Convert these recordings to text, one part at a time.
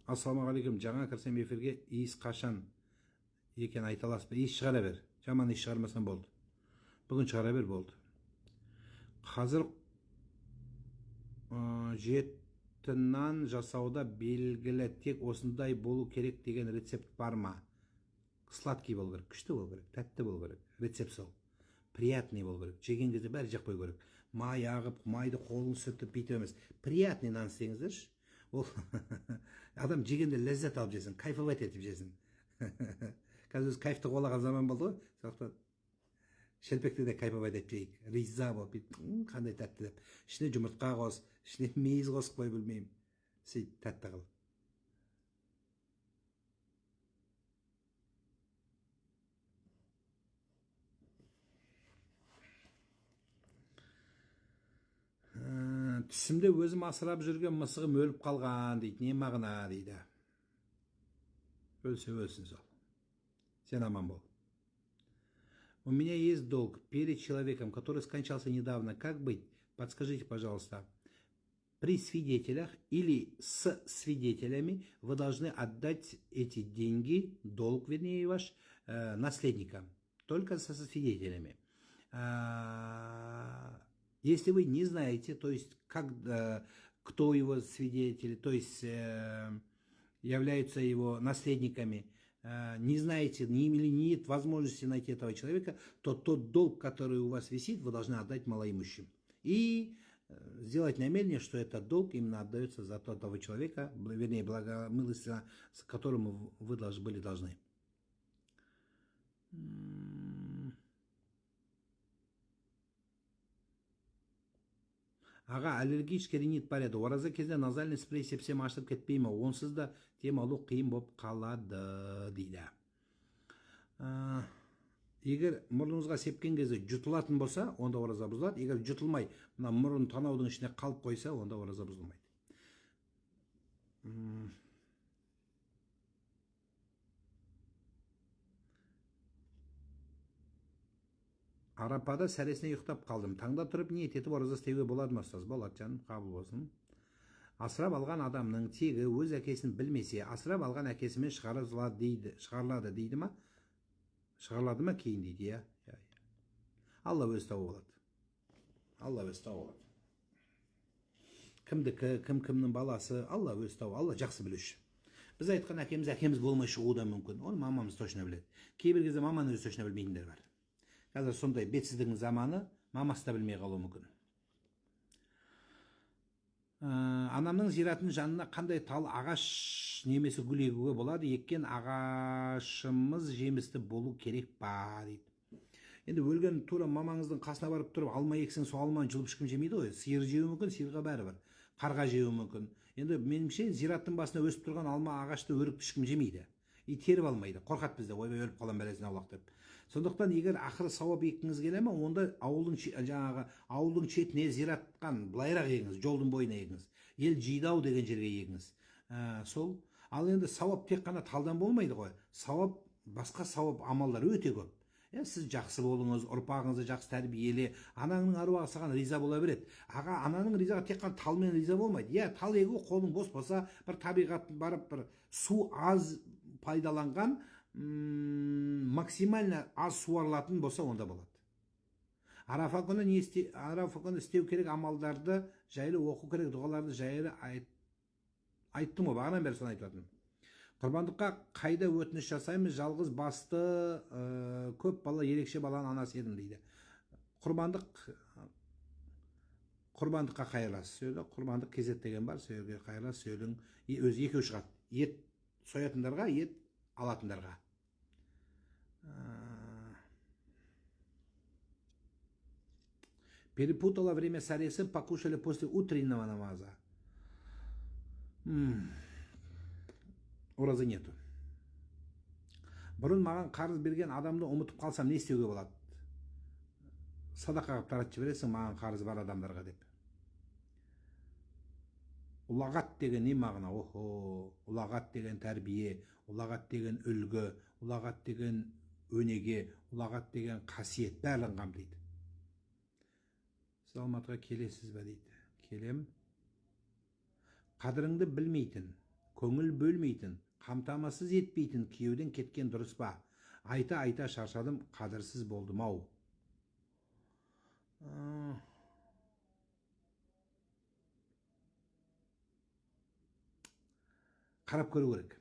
Ассалаумағалейкум. Жаңа кірсем эфирге, иіс қашан екен айта аласыз ба? Иіс шығара бер. Жаман иіс шығармасам болды. Бүгін шығара бер, болды. Қазір жеті нан жасауда белгілі тек осындай болу керек деген рецепт бар ма? Сладкий болу керек, күшті болу керек, тәтті болу керек. Рецепт сол. Приятный болу керек. Жеген кезде бәрі жақпай керек. Май ағып, майды қолын сүртіп бүйтіп емес. Приятный нан істеңіздерші. Ол адам жегенде ләззат алып жесін, кайфовать етіп жесін. Қазір өзі кайфты қолаған заман болды ғой. Сондықтан шелпекте де кайфовать етіп жейік. Риза болып, қандай тәтті деп. Ішіне жұмыртқа қос, ішіне мейіз қосып қой, білмеймін. Сөйтіп тәтті қыл. Түсімде өзім асырап жүрген мысығым өліп қалған дейді. Не мағына дейді. Өлсе өлсін сол. Сен аман бол. У меня есть долг перед человеком, который скончался недавно. Как быть? Подскажите, пожалуйста. При свидетелях или с свидетелями вы должны отдать эти деньги, долг, вернее, ваш, наследникам. Только со свидетелями. Если вы не знаете, то есть кто его свидетели, то есть являются его наследниками, не знаете или нет возможности найти этого человека, то тот долг, который у вас висит, вы должны отдать малоимущим. И сделать намерение, что этот долг именно отдается за того человека, вернее, благомилостивно, с которым вы были должны. Аға, аллергический ринит бар еді. Ораза кезде назальный спрей сепсем ашып кетпей ме? Онсыз да дем алу қиын болып қалады дейді. Егер мұрныңызға сепкен кезде жұтылатын болса, онда ораза бұзылады. Егер жұтылмай, мына мұрын танаудың ішіне қалып қойса, онда ораза бұзылмайды. Арапада сәресіне ұйықтап қалдым. Таңда тұрып ниет етіп ораза істеуге болады ма, ұстаз? Болады, жаным, қабыл болсын. Асырап алған адамның тегі өз әкесін білмесе, асырап алған әкесімен шығарылады дейді ма? Шығарылады ма кейін дейді, я. Алла өз тауы болады. Алла өз тауы болады. Кімдікі, кімнің баласы, Алла өз тауы, Алла жақсы білуші. Біз айтқан әкеміз болмай шығуы да мүмкін. Оны мамамыз точно біледі. Кейбір кезде маманы өзі точно білмейтіндер бар. Қазір сондай бетсіздің заманы, мамасы да білмей қалуы мүмкін. Анамның зиратының жанына қандай тал ағаш немесе гүл егуге болады? Еккен ағашымыз жемісті болу керек па дейді. Енді өлген тура мамаңыздың қасына барып тұрып, алма ексең, сол алманы жұлып ешкім жемейді ғой. Сиыр жеуі мүмкін, сиырға бәрі бар. Қарға жеуі мүмкін. Енді меніңше зираттың басына өсіп тұрған алма ағашты өріп ешкім жемейді. И теріп алмайды. Қорқат бізде, ойбай өліп қалам бәлесіне аулақ деп. Сондықтан егер ақыры сауап еккіңіз келе ме, онда ауылдың шетіне зиратқан былайрақ егіңіз, жолдың бойына егіңіз. Ел жидау деген жерге егіңіз. Сол. Ал енді сауап тек қана талдан болмайды ғой. Сауап, басқа сауап амалдар өте көп. Сіз жақсы болыңыз, ұрпағыңызды жақсы тәрбиеле, анаңның аруағы саған риза бола береді. Аға, ананың ризаға тек қана талмен риза болмайды. Тал егу қолың бос болса, бір табиғат барып, бір су аз пайдаланған, максимально аз суарылатын болса, онда болады. Арафа күні істеу керек амалдарды жайлы оқу керек, дұғаларды жайлы айттым ғой, бағанан бері соны айтып жатырмын. Құрбандыққа қайда өтініш жасаймыз? Жалғыз басты көп бала, ерекше баланың анасы едім дейді. Құрбандыққа қайырласыз. Сөйлі құрбандық кезет деген бар, сөйлге қайырласыз, сөйлің өзі екеу шығады. Ет соятындарға, ет алатындарға. Перепутала время саресы, покушали после утреннего намаза. Ораза нету. Бұрын маған қарыз берген адамды ұмытып қалсам не істеуге болады? Садақаға таратып жібересің маған қарыз бар адамдарға деп. Ұлағат деген не мағына? Ұлағат деген тәрбие, ұлағат деген үлгі, ұлағат деген өнеге, ұлағат деген қасиет бәрін қамтиды. Сіз Алматыға келесіз бе дейді. Келем. Қадіріңді білмейтін, көңіл бөлмейтін, қамтамасыз етпейтін күйеуден кеткен дұрыс па? Айта шаршадым, қадірсіз болдым ау. Қарап көру керек.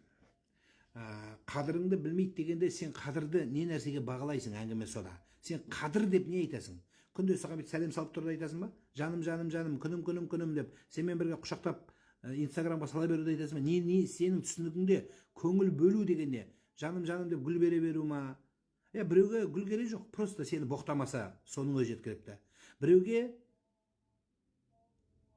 Қадіріңді білмейді дегенде, сен қадірді не нәрсеге бағалайсың? Әңгіме сода. Сен қадір деп не айтасың? Күнде саған сәлем салып тұрды айтасың ба? Жаным, күнім деп сенімен бірге құшақтап инстаграмға сала беруді айтасың ба? Не сенің түсінігіңде көңіл бөлу деген не? Жаным деп гүл бере беру ма? Біреуге гүл керек жоқ, просто сені боқтамаса соның өзі жеткілікті. Біреуге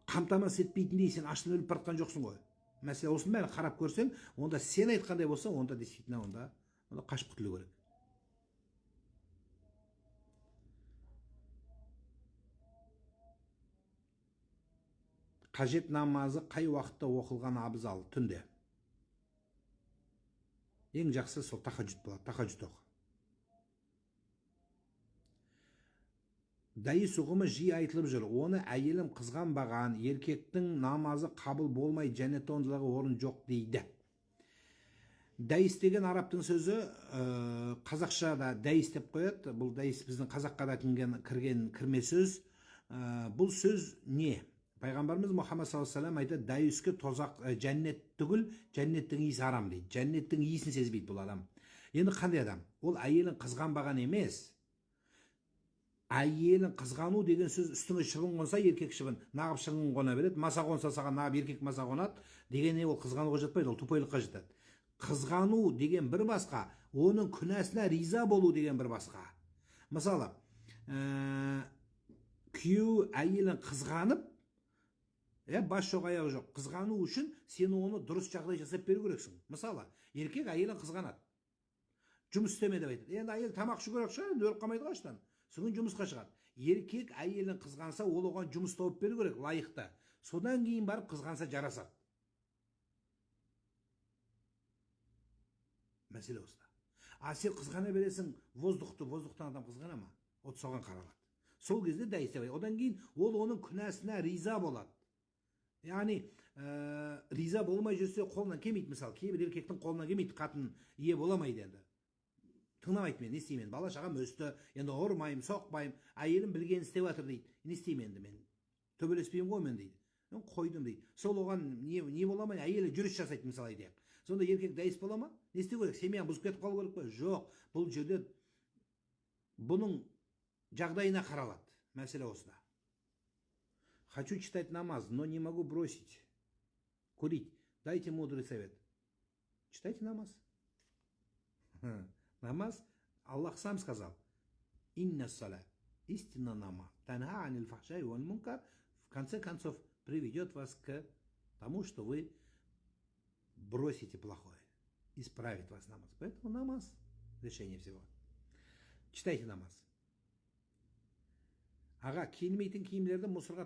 қамтамасыз етпейтіндей сен аштан өліп бара жатқан жоқсың ғой. Мәселе осының бәрін қарап көрсең, онда сен айтқандай болса, онда действительно онда қашып құтылу керек. Қажет намазы қай уақытта оқылған абзал? Түнде. Ең жақсы сол тахаджуд болады, тахаджуд оқы. Дайыс ұғымы жиі айтылып жүр. Оны әйелім қызғанбаған, еркектің намазы қабыл болмай жәннатта ондағы орын жоқ дейді. Дайыс деген араптың сөзі, қазақшада дайыс деп қояды. Бұл дайыс біздің қазаққа да кірген кірме сөз. Бұл сөз не? Пайғамбарымыз Мұхаммад саллаллаху алейхи ва саллям айтады, дайыске тозақ жәннет түгіл, жәннеттің иісі арам дейді. Жәннеттің иісін сезбейді бұл адам. Енді қандай адам? Ол әйелін қызғанбаған емес. Әйелін қызғану деген сөз, үстіңе шыбын қонса, еркек шыбын нағып шыбын қона береді, маса қонса саған нағып еркек маса қонады деген не? Ол қызғануға жатпайды, ол тупойлыққа жатады. Қызғану деген бір басқа, оның күнәсіне риза болу деген бір басқа. Мысалы, күйеу әйелін қызғанып, бас жоқ аяғы жоқ, қызғану үшін сен оны дұрыс жағдай жасап беру керексің. Мысалы, еркек әйелін қызғанады, жұмыс істеме деп айтады. Енді әйел тамақ ішу керек шығар, өліп қалмайды ғой аштан. Содан жұмысқа шығады. Еркек әйелін қызғанса, ол оған жұмыс тауып беру керек, лайықты. Содан кейін барып қызғанса жарасады. Мәселе осыда. Сен қызғана бересің, воздухтан адам қызғана ма? От соған қаралады. Сол кезде дәйіс деп. Одан кейін ол оның күнәсіне риза болады. Яғни, риза болмай жүрсе қолынан келмейді. Мысалы, кейбір еркектің қолынан келмейді, қатын ие боламайды енді. Тыңдамайды, мен не істеймін? Бала шағам өсті, енді ұрмайым, соқпайым, әйелім білген істеп жатыр дейді. Не істеймін енді мен? Төбелеспеймін ғой мен дейді. Мен қойдым дейді. Сол оған не боламайды? Әйелі жүріс жасайды, мысалы айтайық. Сонда еркек дәйіс бола ма? Не істеу керек? Семьяны бұзып кетіп қалу керек пе? Жоқ. Бұл жерде бұның жағдайына қаралады. Мәселе осыда. Хочу читать намаз, но не могу бросить курить. Дайте мудрый совет. Читайте намаз. Намаз, Аллах сам сказал, инна сала, истинно намаз, танха аниль фахшай валь мункар, в конце концов приведет вас к тому, что вы бросите плохое, исправит вас намаз. Поэтому намаз – решение всего. Читайте намаз. Аға, киілмейтін киімдерді мусорға